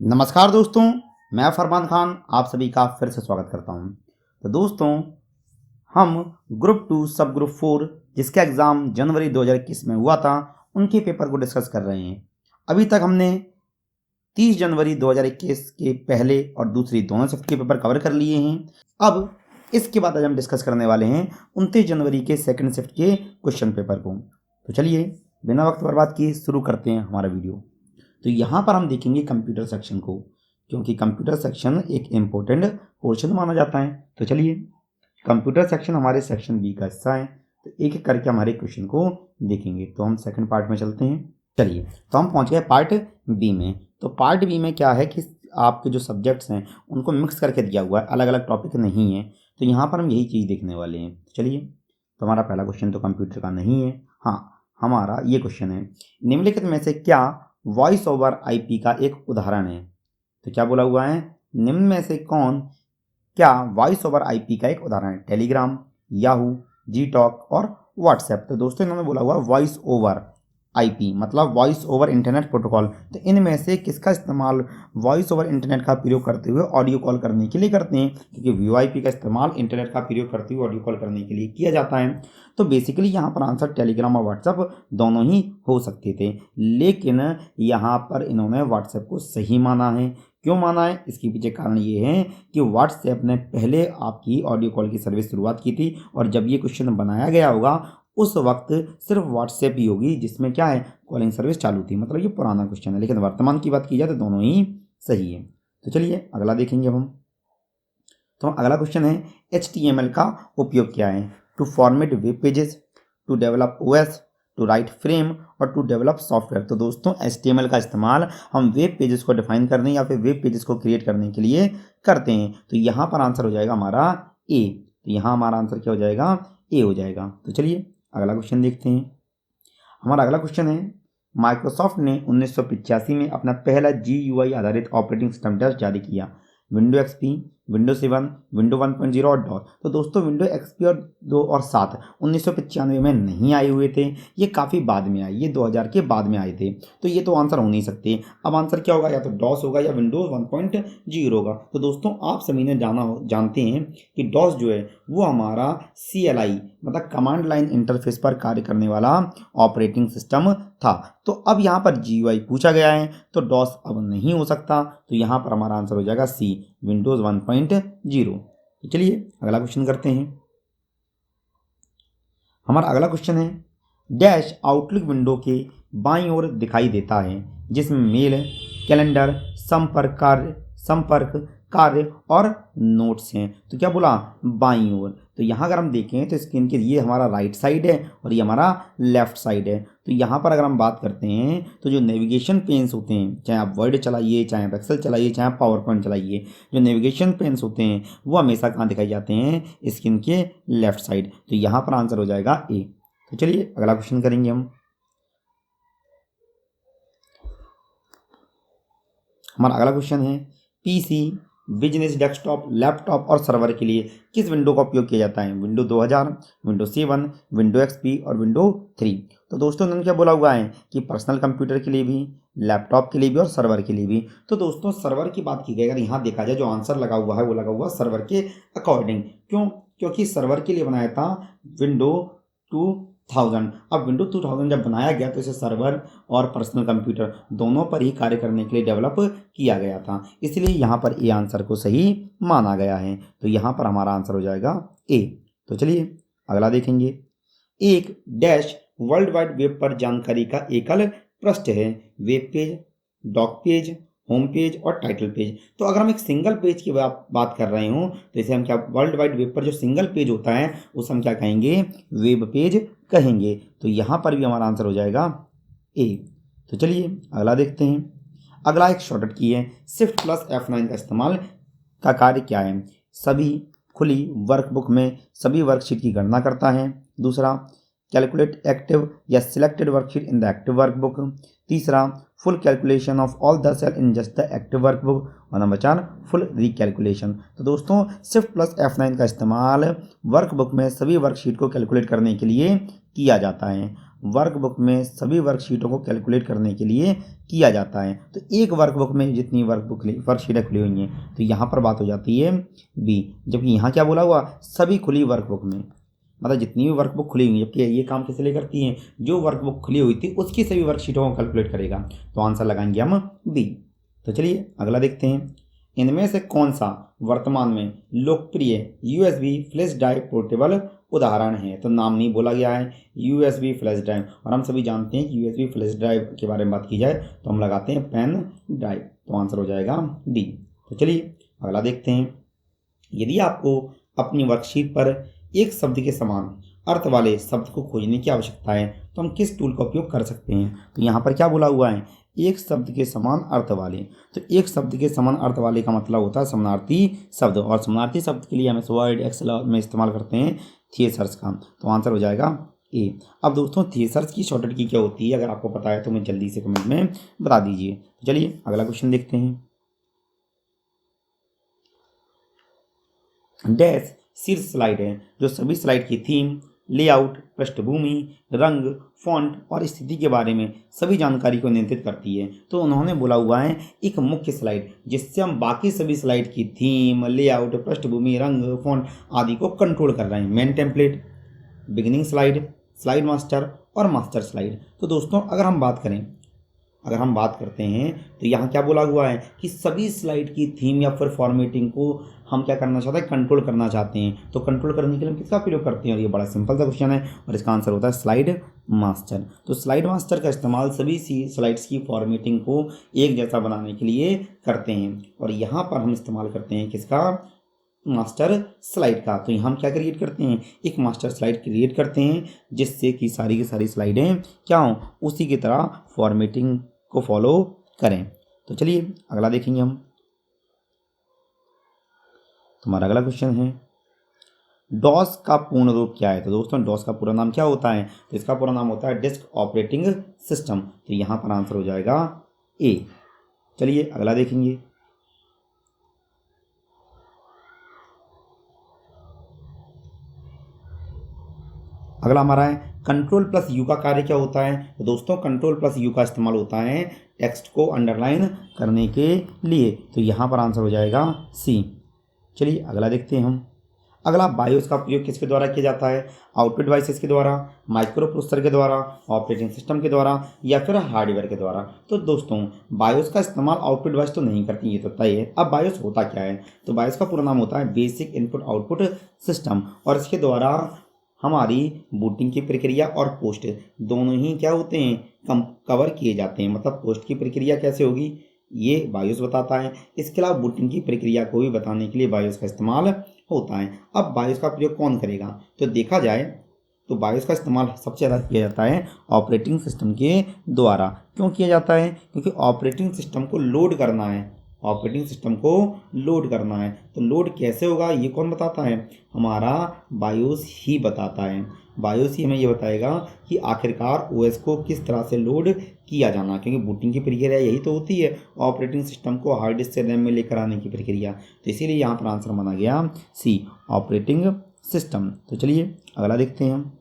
नमस्कार दोस्तों, मैं फरमान खान आप सभी का फिर से स्वागत करता हूं। तो दोस्तों, हम ग्रुप 2 सब ग्रुप 4 जिसका एग्ज़ाम जनवरी 2021 में हुआ था, उनके पेपर को डिस्कस कर रहे हैं। अभी तक हमने 30 जनवरी 2021 के पहले और दूसरी दोनों शिफ्ट के पेपर कवर कर लिए हैं। अब इसके बाद आज हम डिस्कस करने वाले हैं 29 जनवरी के सेकंड शिफ्ट के क्वेश्चन पेपर को। तो चलिए बिना वक्त बर्बाद किए शुरू करते हैं हमारा वीडियो। तो यहाँ पर हम देखेंगे कंप्यूटर सेक्शन को, क्योंकि कंप्यूटर सेक्शन एक इम्पोर्टेंट पोर्शन माना जाता है। तो चलिए, कंप्यूटर सेक्शन हमारे सेक्शन बी का हिस्सा है। तो एक एक करके हमारे क्वेश्चन को देखेंगे। तो हम सेकंड पार्ट में चलते हैं। चलिए, तो हम पहुँच गए पार्ट बी में। तो पार्ट बी में क्या है कि आपके जो सब्जेक्ट्स हैं उनको मिक्स करके दिया हुआ है, अलग अलग टॉपिक नहीं है। तो यहाँ पर हम यही चीज़ देखने वाले हैं। चलिए, तो हमारा पहला क्वेश्चन तो कंप्यूटर का नहीं है। हाँ, हमारा ये क्वेश्चन है, निम्नलिखित में से क्या वॉइस ओवर आईपी का एक उदाहरण है। तो क्या बोला हुआ है, निम्न में से कौन क्या वॉइस ओवर आईपी का एक उदाहरण है। टेलीग्राम, याहू, जी टॉक और व्हाट्सएप। तो दोस्तों इन्होंने बोला हुआ वॉइस ओवर आईपी मतलब वॉइस ओवर इंटरनेट प्रोटोकॉल। तो इनमें से किसका इस्तेमाल वॉइस ओवर इंटरनेट का प्रयोग करते हुए ऑडियो कॉल करने के लिए करते हैं, क्योंकि वीओआईपी का इस्तेमाल इंटरनेट का प्रयोग करते हुए ऑडियो कॉल करने के लिए किया जाता है। तो बेसिकली यहाँ पर आंसर टेलीग्राम और व्हाट्सएप दोनों ही हो सकते थे, लेकिन यहाँ पर इन्होंने व्हाट्सएप को सही माना है। क्यों माना है, इसके पीछे कारण ये है कि व्हाट्सएप ने पहले आपकी ऑडियो कॉल की सर्विस शुरुआत की थी, और जब ये क्वेश्चन बनाया गया होगा उस वक्त सिर्फ व्हाट्सएप ही होगी जिसमें क्या है, कॉलिंग सर्विस चालू थी। मतलब ये पुराना क्वेश्चन है, लेकिन वर्तमान की बात की जाए तो दोनों ही सही है। तो चलिए अगला देखेंगे अब हम। तो अगला क्वेश्चन है, HTML का उपयोग क्या है। To format web pages, to develop OS, to write frame और टू डेवलप सॉफ्टवेयर। तो दोस्तों HTML का इस्तेमाल हम वेब पेजेस को डिफाइन करने या फिर वेब पेजेस को क्रिएट करने के लिए करते हैं। तो यहाँ पर आंसर हो जाएगा हमारा ए। तो यहाँ हमारा आंसर क्या हो जाएगा, ए हो जाएगा। तो चलिए अगला क्वेश्चन देखते हैं। हमारा अगला क्वेश्चन है, माइक्रोसॉफ्ट ने 1985 में अपना पहला GUI आधारित ऑपरेटिंग सिस्टम डेस्क जारी किया। विंडो XP, विंडो 7, विंडो 1.0 और डॉस। तो दोस्तों विंडो XP और 2 और 7 1995 में नहीं आए हुए थे, ये काफ़ी बाद में आए, ये 2000 के बाद में आए थे। तो ये तो आंसर हो नहीं सकते। अब आंसर क्या होगा, या तो डॉस होगा या विंडोज़ 1.0 होगा। तो दोस्तों आप सभी ने जानते हैं कि डॉस जो है वो हमारा CLI मतलब कमांड लाइन इंटरफेस पर कार्य करने वाला ऑपरेटिंग सिस्टम था। तो अब यहाँ पर GUI पूछा गया है, तो डॉस अब नहीं हो सकता। तो यहाँ पर हमारा आंसर हो जाएगा सी, विंडोज़ 1.0। तो चलिए अगला क्वेश्चन करते हैं। हमारा अगला क्वेश्चन है, डैश आउटलुक विंडो के बाईं ओर दिखाई देता है, जिसमें मेल, कैलेंडर, संपर्क कार्य और नोट्स हैं। तो क्या बोला, बाईं ओर। तो यहाँ अगर हम देखें तो स्क्रीन के ये हमारा राइट साइड है और ये हमारा लेफ्ट साइड है। तो यहाँ पर अगर हम बात करते हैं तो जो नेविगेशन पेन्स होते हैं, चाहे आप वर्ड चलाइए, चाहे आप एक्सेल चलाइए, चाहे आप पावर पॉइंट चलाइए, जो नेविगेशन पेन्स होते हैं वो हमेशा कहाँ दिखाई जाते हैं, स्क्रीन के लेफ्ट साइड। तो यहाँ पर आंसर हो जाएगा ए। तो चलिए अगला क्वेश्चन करेंगे हम। हमारा अगला क्वेश्चन है, PC, बिजनेस डेस्कटॉप, लैपटॉप और सर्वर के लिए किस विंडो का उपयोग किया जाता है। विंडो 2000, विंडो 7, विंडो XP और विंडो 3। तो दोस्तों उन्होंने क्या बोला हुआ है कि पर्सनल कंप्यूटर के लिए भी, लैपटॉप के लिए भी और सर्वर के लिए भी। तो दोस्तों सर्वर की बात की गई, अगर यहाँ देखा जाए जो आंसर लगा हुआ है वो लगा हुआ सर्वर के अकॉर्डिंग। क्यों, क्योंकि सर्वर के लिए बनाया था विंडो 2000। अब विंडो 2000 जब बनाया गया तो इसे सर्वर और पर्सनल कंप्यूटर दोनों पर ही कार्य करने के लिए डेवलप किया गया था, इसलिए यहाँ पर ए आंसर को सही माना गया है। तो यहाँ पर हमारा आंसर हो जाएगा ए। तो चलिए अगला देखेंगे। एक डैश वर्ल्ड वाइड वेब पर जानकारी का एकल पृष्ठ है, web page, doc page, home page और टाइटल पेज। तो अगर हम एक सिंगल पेज की बात कर रहे हो तो इसे हम क्या, वर्ल्ड वाइड वेब पर जो सिंगल पेज होता है उसे हम क्या कहेंगे, वेब पेज कहेंगे। तो यहाँ पर भी हमारा आंसर हो जाएगा ए। तो चलिए अगला देखते हैं। अगला एक शॉर्टकट की है, शिफ्ट प्लस F9 का इस्तेमाल का कार्य क्या है। सभी खुली वर्कबुक में सभी वर्कशीट की गणना करता है। दूसरा, कैलकुलेट एक्टिव या selected worksheet in the active workbook. तीसरा, full calculation of all the cell in just the active workbook. और नंबर 4, फुल रिकैलकुलेशन। तो दोस्तों शिफ्ट प्लस F9 का इस्तेमाल वर्कबुक में सभी वर्कशीट को कैलकुलेट करने के लिए किया जाता है। वर्कबुक में सभी वर्कशीटों को कैलकुलेट करने के लिए किया जाता है। तो एक वर्कबुक में जितनी वर्कशीटें खुली हुई हैं, तो यहाँ पर बात हो जाती है बी। जबकि यहाँ क्या बोला हुआ, सभी खुली वर्कबुक में, मतलब जितनी भी वर्कबुक खुली हुई है। जबकि ये काम किस लिए करती हैं, जो वर्कबुक खुली हुई थी उसकी सभी वर्कशीटों को कैलकुलेट करेगा। तो आंसर लगाएंगे हम बी। तो चलिए अगला देखते हैं, इनमें से कौन सा वर्तमान में लोकप्रिय यूएसबी फ्लैश ड्राइव पोर्टेबल उदाहरण है। तो नाम नहीं बोला गया है, यूएसबी फ्लैश ड्राइव, और हम सभी जानते हैं कि यूएसबी फ्लैश ड्राइव के बारे में बात की जाए तो हम लगाते हैं पेन ड्राइव। तो आंसर हो जाएगा डी। तो चलिए अगला देखते हैं, यदि आपको अपनी वर्कशीट पर एक शब्द के समान अर्थ वाले शब्द को खोजने की आवश्यकता है तो हम किस टूल का उपयोग कर सकते हैं। तो यहाँ पर क्या बोला हुआ है, एक शब्द के समान अर्थ वाले। तो एक शब्द के समान अर्थ वाले का मतलब होता है समानार्थी शब्द, और समानार्थी शब्द के लिए हम वर्ड एक्सेल में इस्तेमाल करते हैं थिएसर्स का। तो आंसर हो जाएगा ए। अब दोस्तों थिएसर्स की शॉर्टकट की क्या होती है, अगर आपको पता है तो मुझे जल्दी से कमेंट में बता दीजिए। तो चलिए अगला क्वेश्चन देखते हैं, डैश शीर्ष स्लाइड है जो सभी स्लाइड की थीम, लेआउट, पृष्ठभूमि, रंग, फॉन्ट और स्थिति के बारे में सभी जानकारी को नियंत्रित करती है। तो उन्होंने बोला हुआ है एक मुख्य स्लाइड जिससे हम बाकी सभी स्लाइड की थीम, लेआउट, पृष्ठभूमि, रंग, फॉन्ट आदि को कंट्रोल कर रहे हैं। Main template, beginning slide, slide master और मास्टर स्लाइड। तो दोस्तों अगर हम बात करते हैं तो यहाँ क्या बोला हुआ है कि सभी स्लाइड की थीम या फिर फॉर्मेटिंग को हम क्या करना चाहते हैं, कंट्रोल करना चाहते हैं। तो कंट्रोल करने के लिए हम किसका प्रयोग करते हैं, और ये बड़ा सिंपल सा क्वेश्चन है और इसका आंसर होता है स्लाइड मास्टर। तो स्लाइड मास्टर का इस्तेमाल सभी स्लाइड्स की फॉर्मेटिंग को एक जैसा बनाने के लिए करते हैं, और यहाँ पर हम इस्तेमाल करते हैं किसका, मास्टर स्लाइड का। तो यहाँ हम क्या क्रिएट करते हैं, एक मास्टर स्लाइड क्रिएट करते हैं जिससे कि सारी की सारी स्लाइडें क्या हों, उसी की तरह फॉर्मेटिंग को फॉलो करें। तो चलिए अगला देखेंगे हम, तुम्हारा अगला क्वेश्चन है, डॉस का पूर्ण रूप क्या है। तो दोस्तों डॉस का पूरा नाम क्या होता है, तो इसका पूरा नाम होता है डिस्क ऑपरेटिंग सिस्टम। तो यहाँ पर आंसर हो जाएगा ए। चलिए अगला देखेंगे, अगला हमारा है कंट्रोल प्लस यू का कार्य क्या होता है। तो दोस्तों कंट्रोल प्लस यू का इस्तेमाल होता है टेक्स्ट को अंडरलाइन करने के लिए। तो यहाँ पर आंसर हो जाएगा सी। चलिए अगला देखते हैं हम, अगला बायोस का प्रयोग किसके द्वारा किया जाता है, आउटपुट डिवाइसेस के द्वारा, माइक्रो प्रोसेसर के द्वारा, ऑपरेटिंग सिस्टम के द्वारा या फिर हार्डवेयर के द्वारा। तो दोस्तों बायोस का इस्तेमाल आउटपुट डिवाइस तो नहीं करती, ये तो तय है। अब बायोस होता क्या है, तो बायोस का पूरा नाम होता है बेसिक इनपुट आउटपुट सिस्टम, और इसके द्वारा हमारी बूटिंग की प्रक्रिया और पोस्ट दोनों ही क्या होते हैं, कवर किए जाते हैं। मतलब पोस्ट की प्रक्रिया कैसे होगी ये बायोस बताता है, इसके अलावा बूटिंग की प्रक्रिया को भी बताने के लिए बायोस का इस्तेमाल होता है। अब बायोस का प्रयोग कौन करेगा, तो देखा जाए तो बायोस का इस्तेमाल सबसे ज़्यादा किया जाता है ऑपरेटिंग सिस्टम के द्वारा। क्यों किया जाता है, क्योंकि ऑपरेटिंग सिस्टम को लोड करना है, ऑपरेटिंग सिस्टम को लोड करना है। तो लोड कैसे होगा ये कौन बताता है, हमारा बायोस ही बताता है। बायोस ही हमें ये बताएगा कि आखिरकार ओएस को किस तरह से लोड किया जाना, क्योंकि बूटिंग की प्रक्रिया यही तो होती है, ऑपरेटिंग सिस्टम को हार्ड डिस्क से रैम में लेकर आने की प्रक्रिया। तो इसीलिए यहाँ पर आंसर माना गया सी, ऑपरेटिंग सिस्टम। तो चलिए अगला देखते हैं हम,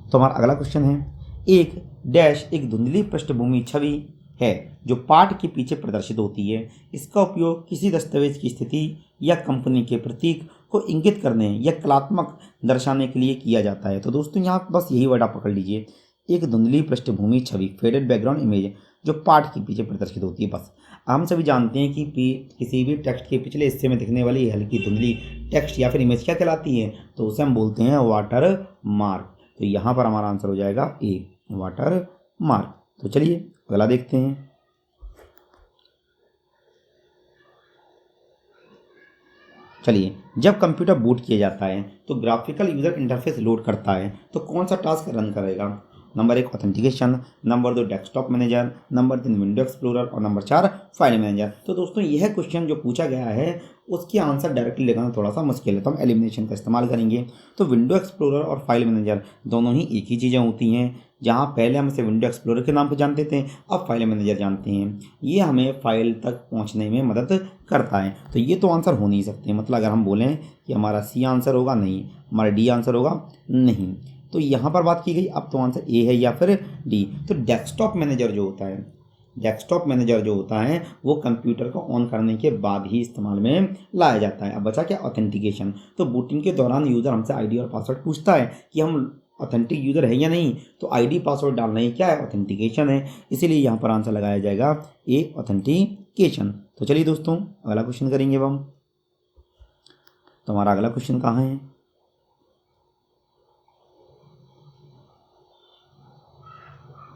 तो हमारा अगला क्वेश्चन है, एक डैश एक धुंधली पृष्ठभूमि छवि है जो पाठ के पीछे प्रदर्शित होती है। इसका उपयोग किसी दस्तावेज की स्थिति या कंपनी के प्रतीक को इंगित करने या कलात्मक दर्शाने के लिए किया जाता है। तो दोस्तों यहाँ बस यही वर्ड आप पकड़ लीजिए, एक धुंधली पृष्ठभूमि छवि, फेडेड बैकग्राउंड इमेज, जो पाठ के पीछे प्रदर्शित होती है। बस हम सभी जानते हैं कि किसी भी टेक्स्ट के पिछले हिस्से में दिखने वाली हल्की धुंधली टेक्स्ट या फिर इमेज क्या कहलाती है, तो उसे हम बोलते हैं वाटर मार्क। तो यहाँ पर हमारा आंसर हो जाएगा ए, वाटर मार्क। तो चलिए अगला देखते हैं, चलिए जब कंप्यूटर बूट किया जाता है तो ग्राफिकल यूजर इंटरफेस लोड करता है तो कौन सा टास्क रन करेगा, number 1 authentication, number 2 desktop manager, number 3 window explorer और नंबर 4 फाइल मैनेजर। तो दोस्तों यह क्वेश्चन जो पूछा गया है उसकी आंसर डायरेक्टली लगाना थोड़ा सा मुश्किल है, तो हम एलिमिनेशन का इस्तेमाल करेंगे। तो विंडो एक्सप्लोरर और फाइल मैनेजर दोनों ही एक ही चीज़ें होती हैं। जहाँ पहले हम इसे विंडो एक्सप्लोरर के नाम पे जानते थे, अब फाइल मैनेजर जानते हैं। ये हमें फाइल तक पहुँचने में मदद करता है। तो ये तो आंसर हो नहीं सकते, मतलब अगर हम बोलें कि हमारा सी आंसर होगा, नहीं, हमारा डी आंसर होगा, नहीं। तो यहाँ पर बात की गई, अब तो आंसर ए है या फिर डी। तो डेस्कटॉप मैनेजर जो होता है, डेस्कटॉप मैनेजर जो होता है वो कंप्यूटर को ऑन करने के बाद ही इस्तेमाल में लाया जाता है। अब बचा क्या, ऑथेंटिकेशन। तो बूटिंग के दौरान यूज़र हमसे आईडी और पासवर्ड पूछता है कि हम ऑथेंटिक यूज़र है या नहीं, तो आईडी पासवर्ड डालना ही क्या है, ऑथेंटिकेशन है। इसीलिए यहाँ पर आंसर लगाया जाएगा ए, ऑथेंटिकेशन। तो चलिए दोस्तों अगला क्वेश्चन करेंगे अब हम। तो हमारा अगला क्वेश्चन कहाँ है,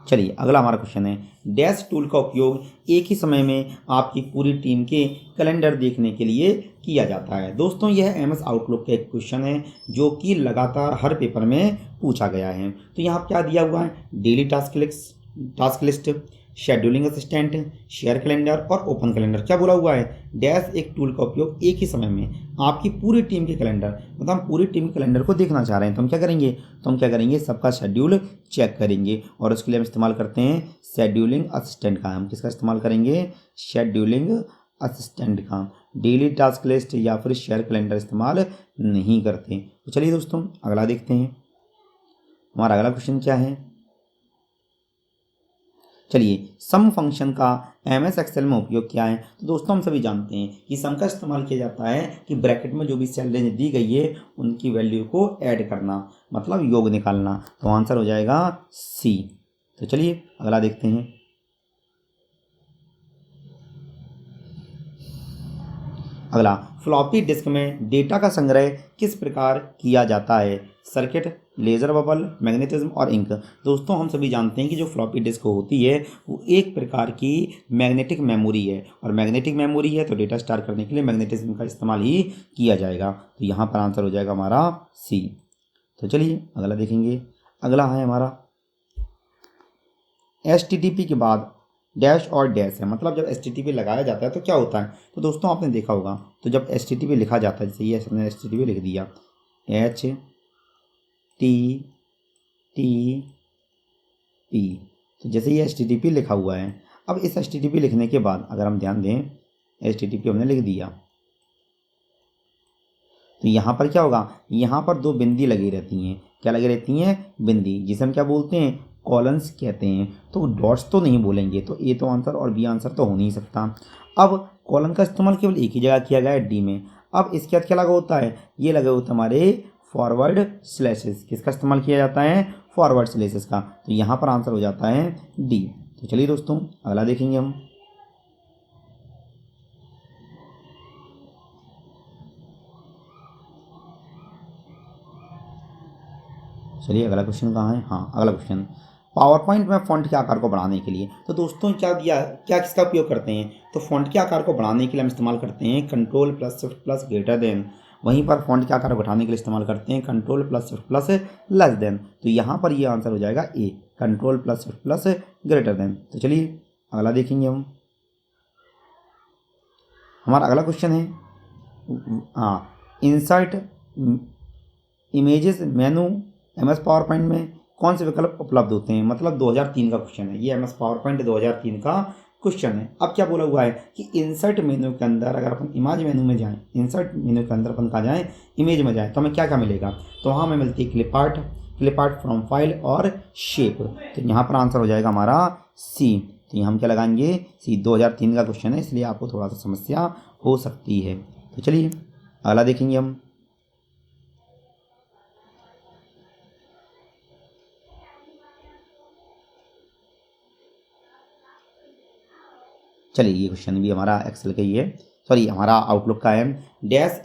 चलिए अगला हमारा क्वेश्चन है, डैश टूल का उपयोग एक ही समय में आपकी पूरी टीम के कैलेंडर देखने के लिए किया जाता है। दोस्तों यह एमएस आउटलुक का एक क्वेश्चन है जो कि लगातार हर पेपर में पूछा गया है। तो यहाँ क्या दिया हुआ है, daily task list, scheduling assistant, share calendar और ओपन कैलेंडर। क्या बोला हुआ है, डैश एक टूल का उपयोग एक ही समय में आपकी पूरी टीम के कैलेंडर, मतलब हम पूरी टीम के कैलेंडर को देखना चाह रहे हैं, तो हम क्या करेंगे, सबका शेड्यूल चेक करेंगे और उसके लिए हम इस्तेमाल करते हैं शेड्यूलिंग असिस्टेंट का। हम किसका इस्तेमाल करेंगे, शेड्यूलिंग असिस्टेंट का। डेली टास्क लिस्ट या फिर शेयर कैलेंडर इस्तेमाल नहीं करते। तो चलिए दोस्तों अगला देखते हैं, हमारा अगला क्वेश्चन क्या है। चलिए सम फंक्शन का एमएस एक्सेल में उपयोग क्या है। तो दोस्तों हम सभी जानते हैं कि सम का इस्तेमाल किया जाता है कि ब्रैकेट में जो भी सेल रेंज दी गई है उनकी वैल्यू को ऐड करना, मतलब योग निकालना। तो आंसर हो जाएगा सी। तो चलिए अगला देखते हैं, अगला फ्लॉपी डिस्क में डेटा का संग्रह किस प्रकार किया जाता है, सर्किट, लेज़र बबल, मैग्नेटिज्म और इंक। दोस्तों हम सभी जानते हैं कि जो फ्लॉपी डिस्क होती है वो एक प्रकार की मैग्नेटिक मेमोरी है, और मैग्नेटिक मेमोरी है तो डेटा स्टोर करने के लिए मैग्नेटिज्म का इस्तेमाल ही किया जाएगा। तो यहाँ पर आंसर हो जाएगा हमारा सी। तो चलिए अगला देखेंगे, अगला है हमारा HTTP के बाद डैश और डैश है, मतलब जब HTTP लगाया जाता है तो क्या होता है। तो दोस्तों आपने देखा होगा, तो जब HTTP लिखा जाता है, जैसे ये हमने HTTP लिख दिया, HTTP, तो जैसे ये HTTP लिखा हुआ है, अब इस HTTP लिखने के बाद अगर हम ध्यान दें, HTTP हमने लिख दिया, तो यहाँ पर क्या होगा, यहाँ पर दो बिंदी लगी रहती हैं। क्या लगी रहती हैं, बिंदी, जिसे हम क्या बोलते हैं, कॉलन्स कहते हैं। तो डॉट्स तो नहीं बोलेंगे, तो ए तो आंसर और बी आंसर तो हो नहीं सकता। अब कॉलन का इस्तेमाल केवल एक ही जगह किया गया है, डी में। अब इसके बाद क्या लगा होता है, ये लगे होते हमारे फॉरवर्ड स्लैशेस। किसका इस्तेमाल किया जाता है, फॉरवर्ड स्लैशेस का। तो यहाँ पर आंसर हो जाता है डी। तो चलिए दोस्तों अगला देखेंगे हम, चलिए अगला क्वेश्चन कहाँ है, हाँ अगला क्वेश्चन, पावर पॉइंट में फ़ॉन्ट के आकार को बढ़ाने के लिए। तो दोस्तों क्या किसका उपयोग करते हैं, तो फ़ॉन्ट के आकार को बढ़ाने के लिए हम इस्तेमाल करते हैं control plus shift plus greater then. वहीं पर फ़ॉन्ट के आकार को घटाने के लिए इस्तेमाल करते हैं control plus shift plus less than. तो यहाँ पर ये आंसर हो जाएगा A, control plus shift plus greater than. तो चलिए अगला देखेंगे हम, हमारा अगला क्वेश्चन है, हाँ, इंसर्ट इमेजेस मेनू एमएस पावर पॉइंट में कौन से विकल्प उपलब्ध होते हैं। मतलब 2003 का क्वेश्चन है ये, एमएस पावर पॉइंट 2003 का क्वेश्चन है। अब क्या बोला हुआ है कि इंसर्ट मेन्यू के अंदर अगर अपन इमेज मेन्यू में जाएं, इंसर्ट मेन्यू के अंदर अपन कहाँ जाएं, इमेज में जाएं, तो हमें क्या क्या मिलेगा। तो वहाँ हमें मिलती है क्लिप आर्ट फ्रॉम फाइल और शेप। तो यहाँ पर आंसर हो जाएगा हमारा सी। तो यहाँ हम क्या लगाएंगे, सी। 2003 का क्वेश्चन है इसलिए आपको थोड़ा सा समस्या हो सकती है। तो चलिए अगला देखेंगे हम, चलिए ये क्वेश्चन भी हमारा एक्सेल का ही है, सॉरी हमारा आउटलुक का है। डैश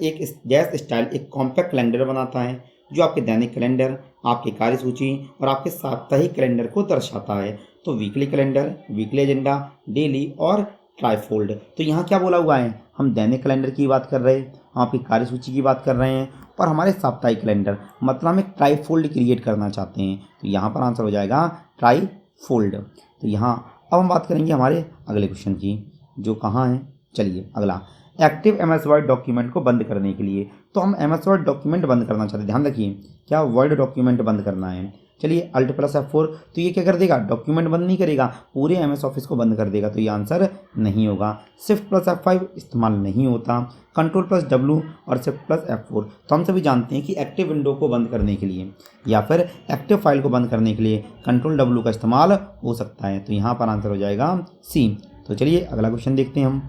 स्टाइल एक कॉम्पैक्ट कैलेंडर बनाता है जो आपके दैनिक कैलेंडर, आपकी कार्यसूची और आपके साप्ताहिक कैलेंडर को दर्शाता है। तो weekly calendar, weekly agenda, daily और ट्राइफोल्ड। तो यहाँ क्या बोला हुआ है, हम दैनिक कैलेंडर की बात कर रहे हैं, हम आपकी कार्यसूची की बात कर रहे हैं और हमारे साप्ताहिक कैलेंडर, मतलब हम एक ट्राईफोल्ड क्रिएट करना चाहते हैं। तो यहाँ पर आंसर हो जाएगा ट्राईफोल्ड। तो यहाँ अब हम बात करेंगे हमारे अगले क्वेश्चन की, जो कहाँ है। चलिए अगला, एक्टिव एमएस वर्ड डॉक्यूमेंट को बंद करने के लिए। तो हम एमएस वर्ड डॉक्यूमेंट बंद करना चाहते हैं, ध्यान रखिए क्या वर्ड डॉक्यूमेंट बंद करना है। चलिए Alt + F4, तो ये क्या कर देगा, डॉक्यूमेंट बंद नहीं करेगा, पूरे एमएस ऑफिस को बंद कर देगा। तो ये आंसर नहीं होगा। Shift + F5 इस्तेमाल नहीं होता। Ctrl + W और Shift + F4, तो हम सभी जानते हैं कि एक्टिव विंडो को बंद करने के लिए या फिर एक्टिव फाइल को बंद करने के लिए Ctrl W का इस्तेमाल हो सकता है। तो यहाँ पर आंसर हो जाएगा C। तो चलिए अगला क्वेश्चन देखते हैं हम।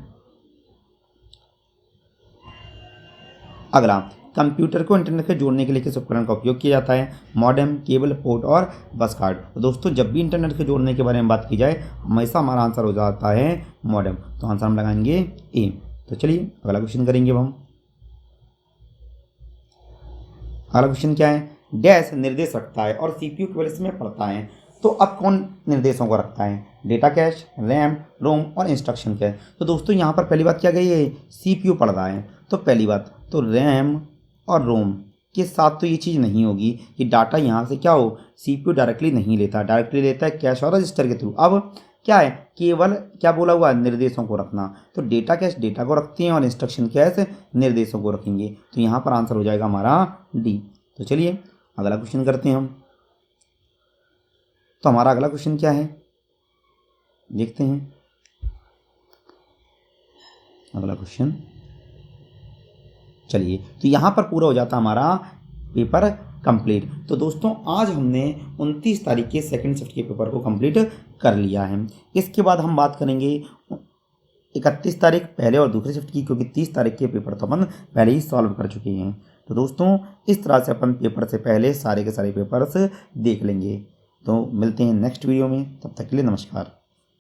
अगला, कंप्यूटर को इंटरनेट से जोड़ने के लिए किस उपकरण का उपयोग किया जाता है। मॉडेम, केबल, पोर्ट और बस कार्ड। तो दोस्तों जब भी इंटरनेट से जोड़ने के बारे में बात की जाए, हमेशा हमारा आंसर हो जाता है मॉडेम। तो आंसर हम लगाएंगे ए। तो चलिए अगला क्वेश्चन करेंगे हम। अगला क्वेश्चन क्या है, डैश निर्देश रखता है और सीपीयू केवल इसमें पढ़ता है। तो अब कौन निर्देशों को रखता है, डेटा कैश, रैम, रोम और इंस्ट्रक्शन कैश। तो दोस्तों यहाँ पर पहली बात क्या गई है, सीपीयू पढ़ रहा है। तो पहली बात तो रैम और रोम के साथ तो ये चीज़ नहीं होगी कि डाटा यहाँ से क्या हो, सीपीयू डायरेक्टली नहीं लेता, डायरेक्टली लेता है कैश और रजिस्टर के थ्रू। अब क्या है, केवल क्या बोला हुआ, निर्देशों को रखना। तो डेटा कैश डेटा को रखते हैं और इंस्ट्रक्शन कैश निर्देशों को रखेंगे। तो यहाँ पर आंसर हो जाएगा हमारा डी। तो चलिए अगला क्वेश्चन करते हैं हम। तो हमारा अगला क्वेश्चन क्या है, देखते हैं अगला क्वेश्चन। चलिए तो यहाँ पर पूरा हो जाता हमारा पेपर कंप्लीट। तो दोस्तों आज हमने 29 तारीख के सेकंड शिफ्ट के पेपर को कंप्लीट कर लिया है। इसके बाद हम बात करेंगे 31 तारीख पहले और दूसरे शिफ्ट की, क्योंकि 30 तारीख के पेपर तो अपन पहले ही सॉल्व कर चुके हैं। तो दोस्तों इस तरह से अपन पेपर से पहले सारे के सारे पेपर्स देख लेंगे। तो मिलते हैं नेक्स्ट वीडियो में, तब तक के लिए नमस्कार।